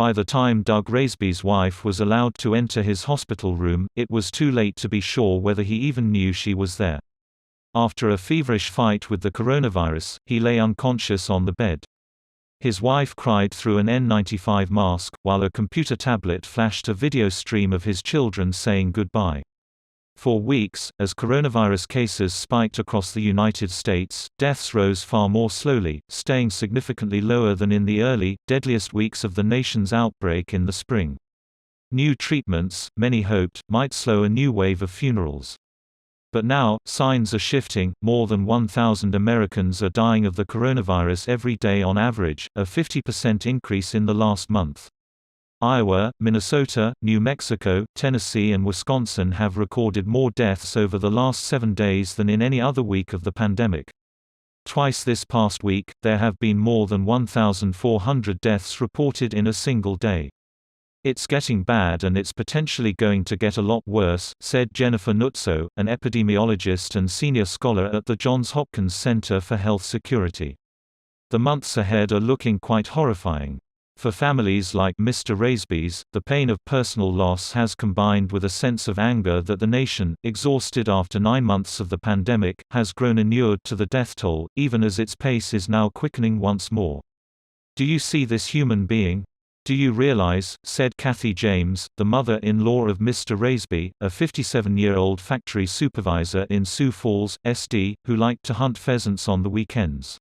By the time Doug Raysby's wife was allowed to enter his hospital room, it was too late to be sure whether he even knew she was there. After a feverish fight with the coronavirus, he lay unconscious on the bed. His wife cried through an N95 mask, while a computer tablet flashed a video stream of his children saying goodbye. For weeks, as coronavirus cases spiked across the United States, deaths rose far more slowly, staying significantly lower than in the early, deadliest weeks of the nation's outbreak in the spring. New treatments, many hoped, might slow a new wave of funerals. But now, signs are shifting. More than 1,000 Americans are dying of the coronavirus every day on average, a 50% increase in the last month. Iowa, Minnesota, New Mexico, Tennessee and Wisconsin have recorded more deaths over the last 7 days than in any other week of the pandemic. Twice this past week, there have been more than 1,400 deaths reported in a single day. "It's getting bad and it's potentially going to get a lot worse," said Jennifer Nuzzo, an epidemiologist and senior scholar at the Johns Hopkins Center for Health Security. "The months ahead are looking quite horrifying. For families like Mr. Raysby's, the pain of personal loss has combined with a sense of anger that the nation, exhausted after 9 months of the pandemic, has grown inured to the death toll, even as its pace is now quickening once more. Do you see this human being? Do you realize," said Kathy James, the mother-in-law of Mr. Raysby, a 57-year-old factory supervisor in Sioux Falls, SD, who liked to hunt pheasants on the weekends.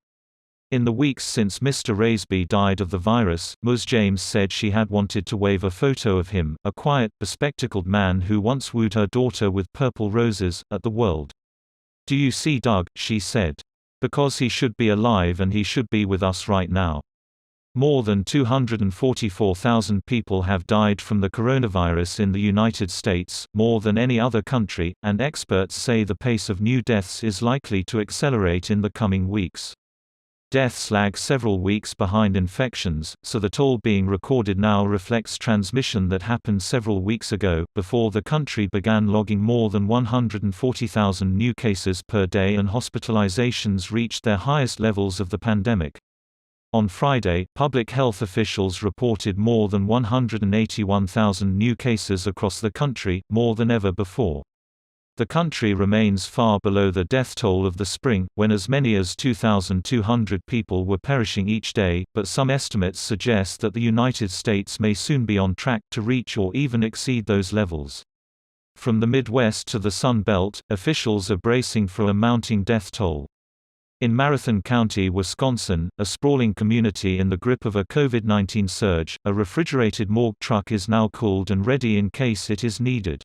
In the weeks since Mr. Raysby died of the virus, Ms. James said she had wanted to wave a photo of him, a quiet, bespectacled man who once wooed her daughter with purple roses, at the world. "Do you see Doug?" she said. "Because he should be alive and he should be with us right now." More than 244,000 people have died from the coronavirus in the United States, more than any other country, and experts say the pace of new deaths is likely to accelerate in the coming weeks. Deaths lag several weeks behind infections, so the toll being recorded now reflects transmission that happened several weeks ago, before the country began logging more than 140,000 new cases per day and hospitalizations reached their highest levels of the pandemic. On Friday, public health officials reported more than 181,000 new cases across the country, more than ever before. The country remains far below the death toll of the spring, when as many as 2,200 people were perishing each day, but some estimates suggest that the United States may soon be on track to reach or even exceed those levels. From the Midwest to the Sun Belt, officials are bracing for a mounting death toll. In Marathon County, Wisconsin, a sprawling community in the grip of a COVID-19 surge, a refrigerated morgue truck is now cooled and ready in case it is needed.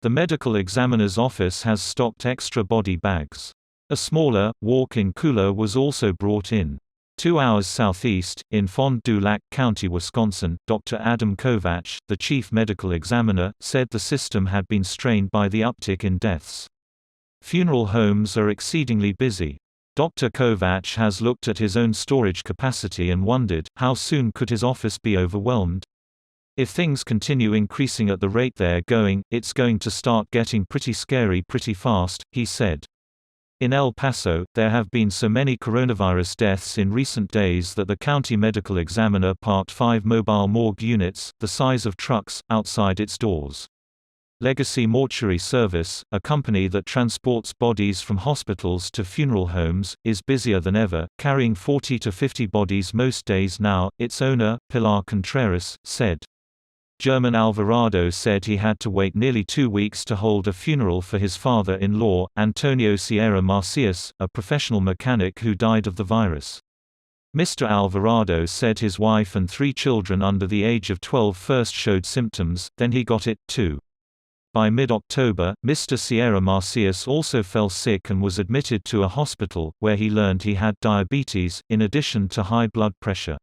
The medical examiner's office has stocked extra body bags. A smaller, walk-in cooler was also brought in. 2 hours southeast, in Fond du Lac County, Wisconsin, Dr. Adam Kovach, the chief medical examiner, said the system had been strained by the uptick in deaths. Funeral homes are exceedingly busy. Dr. Kovach has looked at his own storage capacity and wondered, how soon could his office be overwhelmed? "If things continue increasing at the rate they're going, it's going to start getting pretty scary pretty fast," he said. In El Paso, there have been so many coronavirus deaths in recent days that the county medical examiner parked 5 mobile morgue units, the size of trucks, outside its doors. Legacy Mortuary Service, a company that transports bodies from hospitals to funeral homes, is busier than ever, carrying 40 to 50 bodies most days now, its owner, Pilar Contreras, said. German Alvarado said he had to wait nearly 2 weeks to hold a funeral for his father-in-law, Antonio Sierra Marcias, a professional mechanic who died of the virus. Mr. Alvarado said his wife and 3 children under the age of 12 first showed symptoms, then he got it, too. By mid-October, Mr. Sierra Marcias also fell sick and was admitted to a hospital, where he learned he had diabetes, in addition to high blood pressure.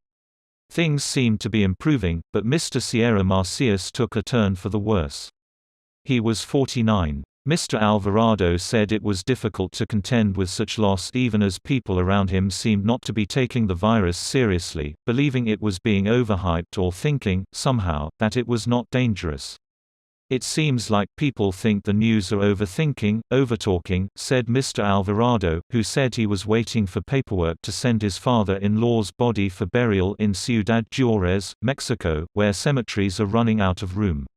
Things seemed to be improving, but Mr. Sierra Marcias took a turn for the worse. He was 49. Mr. Alvarado said it was difficult to contend with such loss even as people around him seemed not to be taking the virus seriously, believing it was being overhyped or thinking, somehow, that it was not dangerous. "It seems like people think the news are overthinking, overtalking," said Mr. Alvarado, who said he was waiting for paperwork to send his father-in-law's body for burial in Ciudad Juárez, Mexico, where cemeteries are running out of room.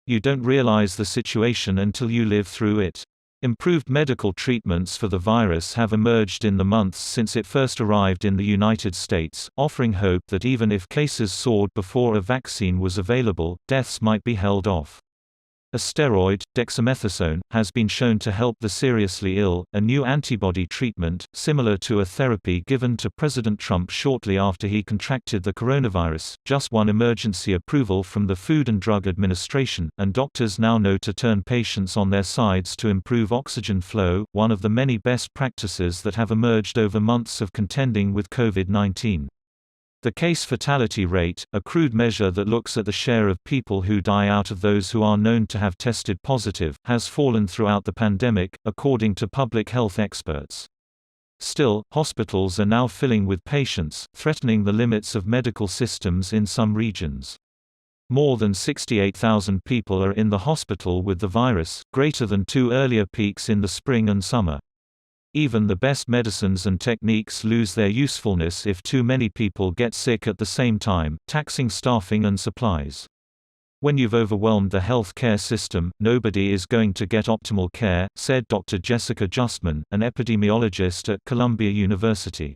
"You don't realize the situation until you live through it." Improved medical treatments for the virus have emerged in the months since it first arrived in the United States, offering hope that even if cases soared before a vaccine was available, deaths might be held off. A steroid, dexamethasone, has been shown to help the seriously ill. A new antibody treatment, similar to a therapy given to President Trump shortly after he contracted the coronavirus, just won emergency approval from the Food and Drug Administration, and doctors now know to turn patients on their sides to improve oxygen flow, one of the many best practices that have emerged over months of contending with COVID-19. The case fatality rate, a crude measure that looks at the share of people who die out of those who are known to have tested positive, has fallen throughout the pandemic, according to public health experts. Still, hospitals are now filling with patients, threatening the limits of medical systems in some regions. More than 68,000 people are in the hospital with the virus, greater than two earlier peaks in the spring and summer. Even the best medicines and techniques lose their usefulness if too many people get sick at the same time, taxing staffing and supplies. "When you've overwhelmed the health care system, nobody is going to get optimal care," said Dr. Jessica Justman, an epidemiologist at Columbia University.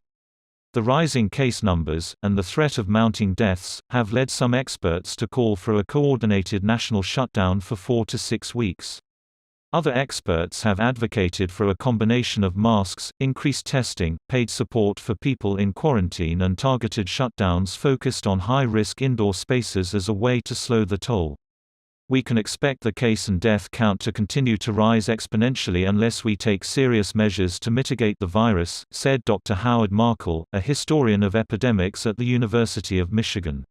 The rising case numbers, and the threat of mounting deaths, have led some experts to call for a coordinated national shutdown for 4 to 6 weeks. Other experts have advocated for a combination of masks, increased testing, paid support for people in quarantine and targeted shutdowns focused on high-risk indoor spaces as a way to slow the toll. "We can expect the case and death count to continue to rise exponentially unless we take serious measures to mitigate the virus," said Dr. Howard Markle, a historian of epidemics at the University of Michigan.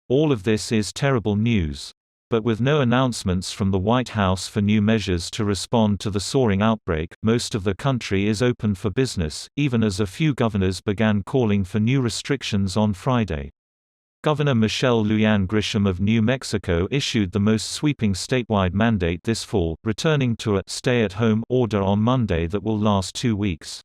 "All of this is terrible news. But with no announcements from the White House for new measures to respond to the soaring outbreak, most of the country is open for business, even as a few governors began calling for new restrictions on Friday. Governor Michelle Lujan Grisham of New Mexico issued the most sweeping statewide mandate this fall, returning to a stay-at-home order on Monday that will last 2 weeks.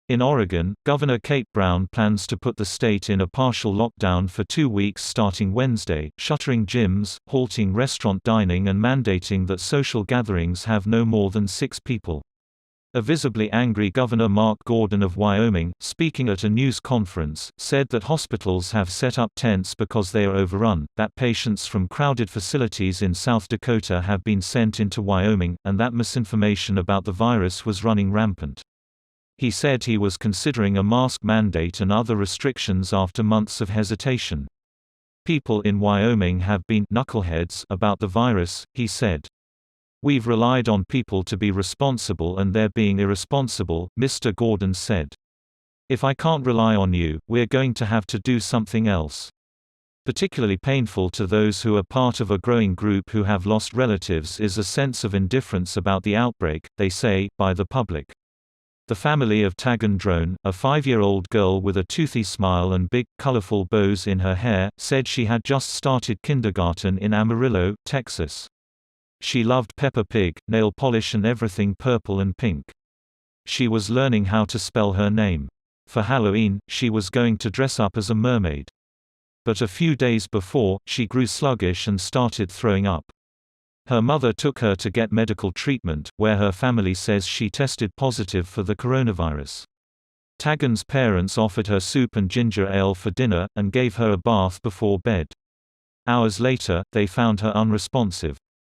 In Oregon, Governor Kate Brown plans to put the state in a partial lockdown for 2 weeks starting Wednesday, shuttering gyms, halting restaurant dining and mandating that social gatherings have no more than 6 people. A visibly angry Governor Mark Gordon of Wyoming, speaking at a news conference, said that hospitals have set up tents because they are overrun, that patients from crowded facilities in South Dakota have been sent into Wyoming, and that misinformation about the virus was running rampant. He said he was considering a mask mandate and other restrictions after months of hesitation. "People in Wyoming have been knuckleheads about the virus," he said. "We've relied on people to be responsible and they're being irresponsible," Mr. Gordon said. "If I can't rely on you, we're going to have to do something else." Particularly painful to those who are part of a growing group who have lost relatives is a sense of indifference about the outbreak, they say, by the public. The family of Tagan Drone, a 5-year-old girl with a toothy smile and big, colorful bows in her hair, said she had just started kindergarten in Amarillo, Texas. She loved Peppa Pig, nail polish and everything purple and pink. She was learning how to spell her name. For Halloween, she was going to dress up as a mermaid. But a few days before, she grew sluggish and started throwing up. Her mother took her to get medical treatment, where her family says she tested positive for the coronavirus. Tagan's parents offered her soup and ginger ale for dinner, and gave her a bath before bed. Hours later, they found her unresponsive.